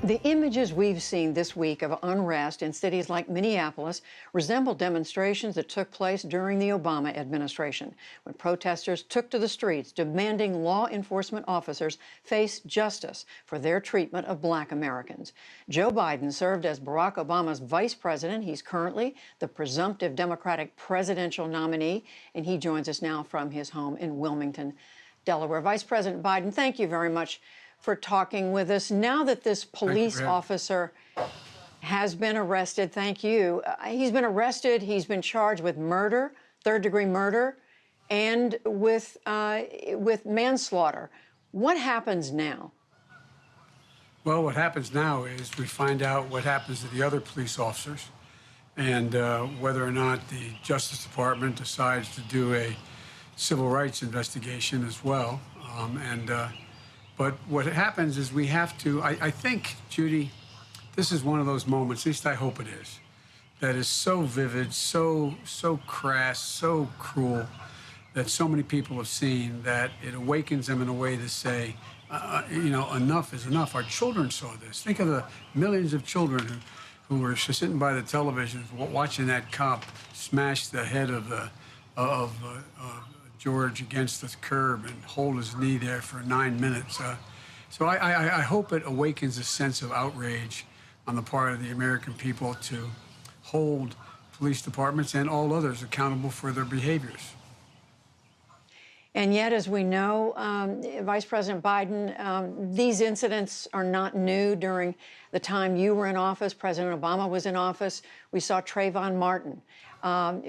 The images we've seen this week of unrest in cities like Minneapolis resemble demonstrations that took place during the Obama administration, when protesters took to the streets demanding law enforcement officers face justice for their treatment of Black Americans. Joe Biden served as Barack Obama's vice president. He's currently the presumptive Democratic presidential nominee, and he joins us now from his home in Wilmington, Delaware. Vice President Biden, thank you very much for talking with us. Now that this police officer has been arrested, thank you. He's been arrested. He's been charged with murder, third-degree murder, and with manslaughter. What happens now? Well, what happens now is we find out what happens to the other police officers and whether or not the Justice Department decides to do a civil rights investigation as well. But what happens is we have to, I think, Judy, this is one of those moments, at least I hope it is, that is so vivid, so crass, so cruel, that so many people have seen, that it awakens them in a way to say, enough is enough. Our children saw this. Think of the millions of children who were sitting by the television watching that cop smash the head of George against the curb and hold his knee there for 9 minutes. So I hope it awakens a sense of outrage on the part of the American people to hold police departments and all others accountable for their behaviors. And yet, as we know, Vice President Biden, these incidents are not new. During the time you were in office, President Obama was in office. We saw Trayvon Martin.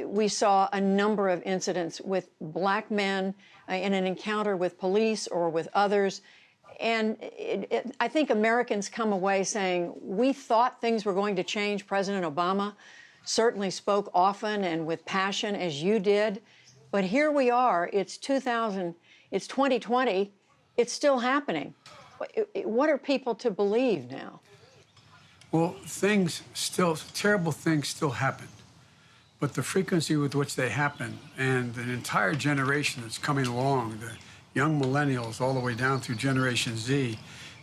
We saw a number of incidents with Black men in an encounter with police or with others. And I think Americans come away saying, we thought things were going to change. President Obama certainly spoke often and with passion, as you did. But here we are, it's 2020, it's still happening. What are people to believe now? Well, terrible things still happen. But the frequency with which they happen, and an entire generation that's coming along, the young millennials all the way down through Generation Z,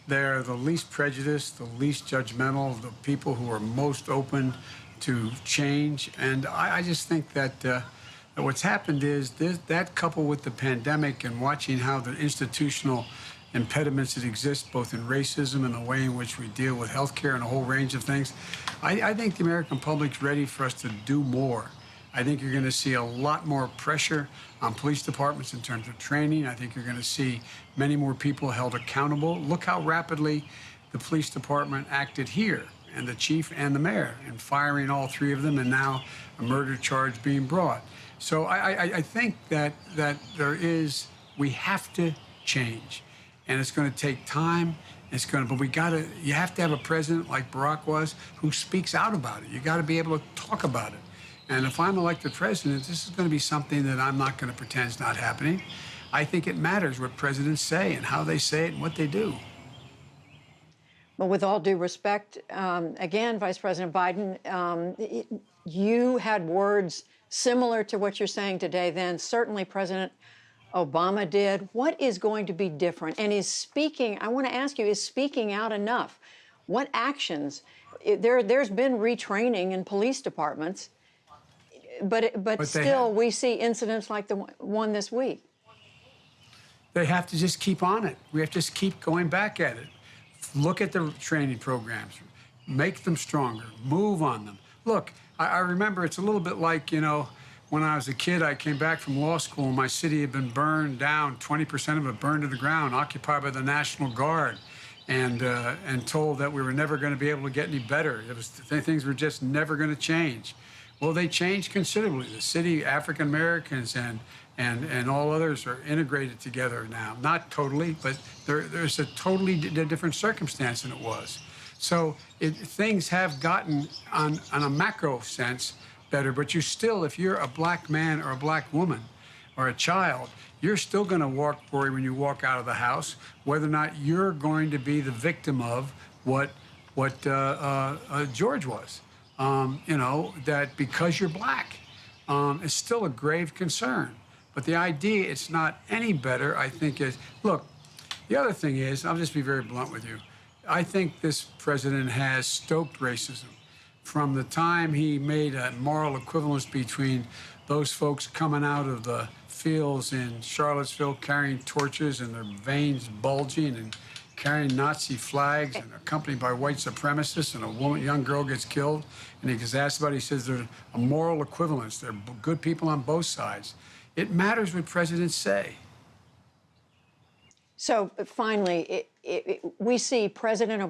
they're the least prejudiced, the least judgmental, the people who are most open to change. And I just think that what's happened is that coupled with the pandemic and watching how the institutional impediments that exist both in racism and the way in which we deal with healthcare and a whole range of things, I think the American public's ready for us to do more. I think you're going to see a lot more pressure on police departments in terms of training. I think you're going to see many more people held accountable. Look how rapidly the police department acted here, and the chief and the mayor, and firing all three of them, and now a murder charge being brought. So I think that we have to change, and it's going to take time. But you have to have a president like Barack was who speaks out about it. You got to be able to talk about it. And if I'm elected president, this is going to be something that I'm not going to pretend is not happening. I think it matters what presidents say and how they say it and what they do. But with all due respect, again, Vice President Biden, you had words similar to what you're saying today then. Certainly President Obama did. What is going to be different? And I want to ask you, is speaking out enough? What actions? There's been retraining in police departments, but still we see incidents like the one this week. They have to just keep on it. We have to just keep going back at it. Look at the training programs, make them stronger, move on them. Look, I remember it's a little bit like, when I was a kid, I came back from law school, and my city had been burned down, 20% of it burned to the ground, occupied by the National Guard, and told that we were never going to be able to get any better. Things were just never going to change. Well, they changed considerably. The city, African Americans and all others are integrated together now. Not totally, but there's a totally different circumstance than it was. So things have gotten, on a macro sense, better, but you still, if you're a Black man or a Black woman or a child, you're still going to worry when you walk out of the house, whether or not you're going to be the victim of what George was. That because you're Black, it's still a grave concern. But the idea it's not any better, I think, is, look, the other thing is, I'll just be very blunt with you, I think this president has stoked racism from the time he made a moral equivalence between those folks coming out of the fields in Charlottesville carrying torches and their veins bulging and carrying Nazi flags and accompanied by white supremacists, and young girl gets killed, and he gets asked about it. He says there's a moral equivalence. They're good people on both sides. It matters what presidents say. So finally, we see President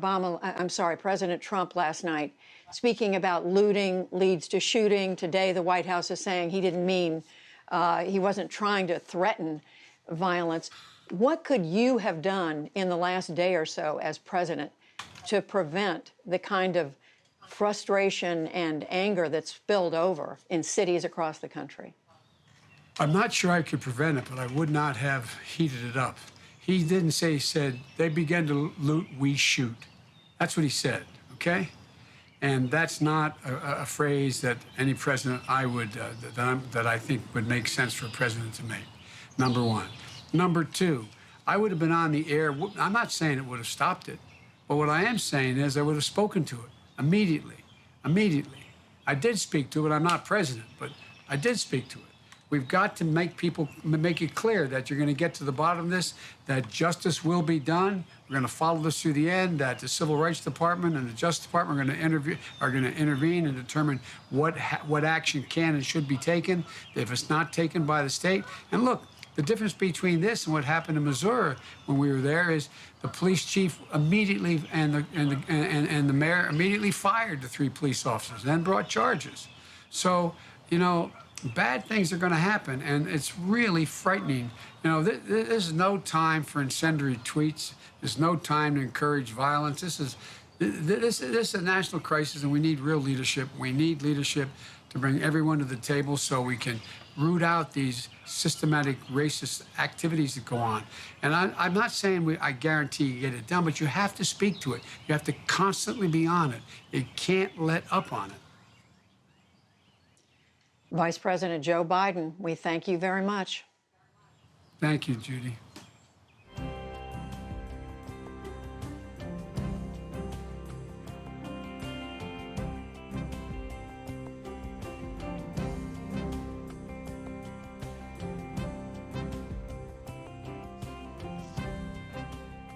Trump last night speaking about looting leads to shooting. Today, the White House is saying he didn't mean, he wasn't trying to threaten violence. What could you have done in the last day or so as president to prevent the kind of frustration and anger that's spilled over in cities across the country? I'm not sure I could prevent it, but I would not have heated it up. He didn't say, he said, they began to loot, we shoot. That's what he said, okay? And that's not a phrase that any president that I think would make sense for a president to make, number one. Number two, I would have been on the air. I'm not saying it would have stopped it, but what I am saying is I would have spoken to it immediately. Immediately. I did speak to it. I'm not president, but I did speak to it. We've got to make it clear that you're going to get to the bottom of this, that justice will be done. We're going to follow this through the end, that the Civil Rights Department and the Justice Department are going to intervene and determine what action can and should be taken if it's not taken by the state. And look, the difference between this and what happened in Missouri when we were there is the police chief immediately and the mayor immediately fired the 3 police officers, then brought charges. So, you know, bad things are going to happen, and it's really frightening. You know, there's no time for incendiary tweets. There's no time to encourage violence. This is a national crisis, and we need real leadership. We need leadership to bring everyone to the table so we can root out these systematic racist activities that go on. And I'm not saying I guarantee you get it done, but you have to speak to it. You have to constantly be on it. You can't let up on it. Vice President Joe Biden, we thank you very much. Thank you, Judy.